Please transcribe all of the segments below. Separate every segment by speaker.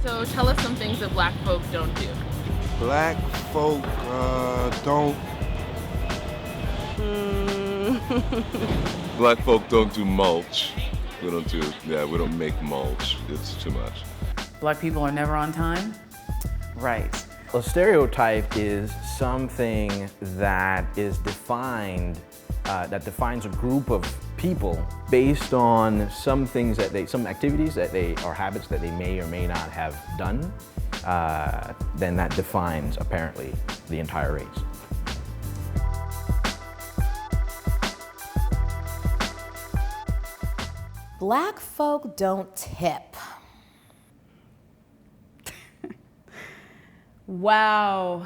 Speaker 1: So tell us some things that black folk don't do.
Speaker 2: Black folk don't.
Speaker 3: Black folk don't do mulch. We don't make mulch. It's too much.
Speaker 4: Black people are never on time? Right.
Speaker 5: A stereotype is something that is defined, that defines a group of people based on some activities or habits that they may or may not have done. Then that defines, apparently, the entire race.
Speaker 6: Black folk don't tip.
Speaker 7: Wow,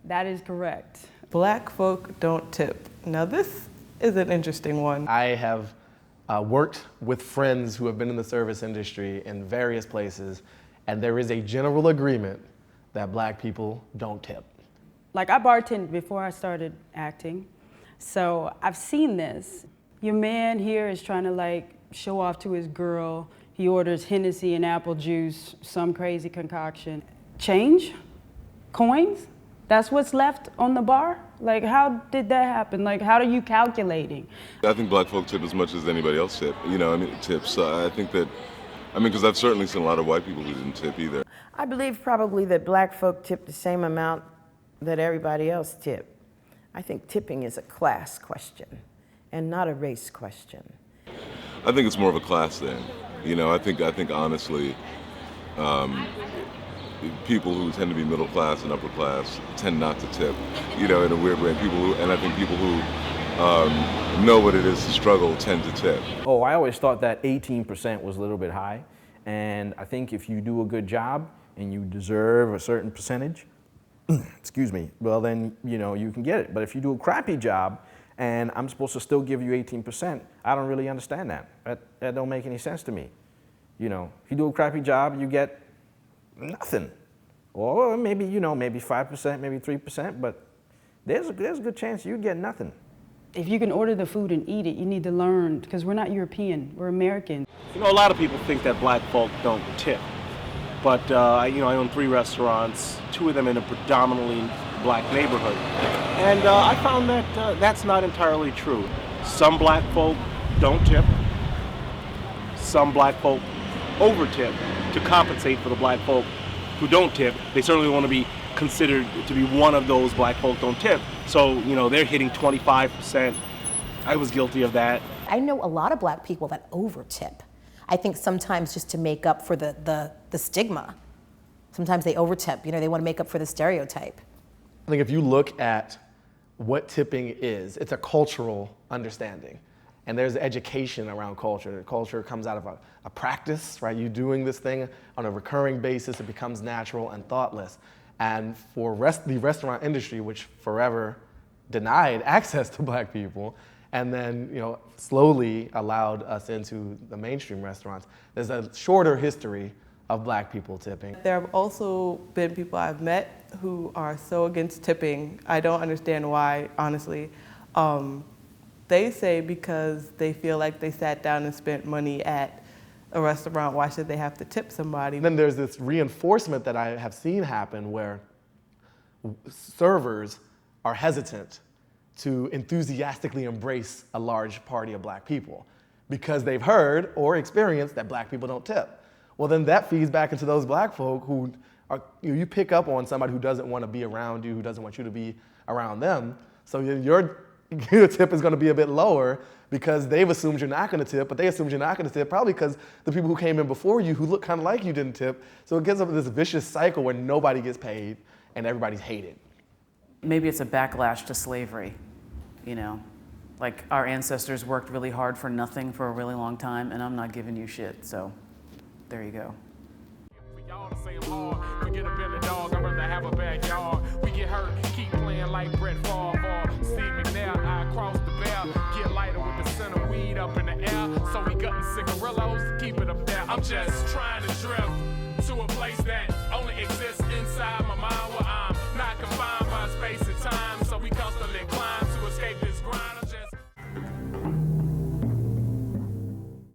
Speaker 7: that is correct.
Speaker 8: Black folk don't tip. Now this is an interesting one.
Speaker 9: I have worked with friends who have been in the service industry in various places, and there is a general agreement that black people don't tip.
Speaker 7: Like, I bartended before I started acting, so I've seen this. Your man here is trying to like show off to his girl. He orders Hennessy and apple juice, some crazy concoction. Change? Coins? That's what's left on the bar? Like, how did that happen? Like, how are you calculating?
Speaker 3: I think black folk tip as much as anybody else tip. Tips. I think that, because I've certainly seen a lot of white people who didn't tip either.
Speaker 10: I believe probably that black folk tip the same amount that everybody else tip. I think tipping is a class question and not a race question.
Speaker 3: I think it's more of a class thing. I think honestly, people who tend to be middle class and upper class tend not to tip, in a weird way. I think people who know what it is to struggle tend to tip.
Speaker 5: Oh, I always thought that 18% was a little bit high. And I think if you do a good job and you deserve a certain percentage, excuse me, well then, you can get it. But if you do a crappy job and I'm supposed to still give you 18%, I don't really understand that. That don't make any sense to me. If you do a crappy job, you get nothing. Or maybe, maybe 5%, maybe 3%, but there's a good chance you get nothing.
Speaker 7: If you can order the food and eat it, you need to learn, because we're not European, we're American.
Speaker 11: A lot of people think that black folk don't tip, but I own 3 restaurants, 2 of them in a predominantly black neighborhood, and I found that that's not entirely true. Some black folk don't tip, some black folk over tip to compensate for the black folk who don't tip. They certainly want to be considered to be one of those black folk don't tip. So, they're hitting 25%. I was guilty of that.
Speaker 6: I know a lot of black people that over tip. I think sometimes just to make up for the stigma. Sometimes they over tip, they want to make up for the stereotype.
Speaker 9: I think if you look at what tipping is, it's a cultural understanding. And there's education around culture. Culture comes out of a practice, right? You doing this thing on a recurring basis, it becomes natural and thoughtless. And for the restaurant industry, which forever denied access to black people, and then slowly allowed us into the mainstream restaurants, there's a shorter history of black people tipping.
Speaker 8: There have also been people I've met who are so against tipping. I don't understand why, honestly. They say because they feel like they sat down and spent money at a restaurant, why should they have to tip somebody?
Speaker 9: Then there's this reinforcement that I have seen happen where servers are hesitant to enthusiastically embrace a large party of black people because they've heard or experienced that black people don't tip. Well, then that feeds back into those black folk who are, you pick up on somebody who doesn't want to be around you, who doesn't want you to be around them. So your tip is going to be a bit lower because they've assumed you're not going to tip, but they assumed you're not going to tip probably because the people who came in before you who look kind of like you didn't tip. So it gets up this vicious cycle where nobody gets paid and everybody's hated.
Speaker 4: Maybe it's a backlash to slavery, Like, our ancestors worked really hard for nothing for a really long time, and I'm not giving you shit, so there you go.
Speaker 12: Forget a Billy dog, I'd rather have a backyard. We get hurt, keep playing like Brett Favre. Steve McNair, I cross the bear. Get lighter with the scent of weed up in the air. So we gutting cigarillos, keep it up there. I'm just trying to drift to a place that only exists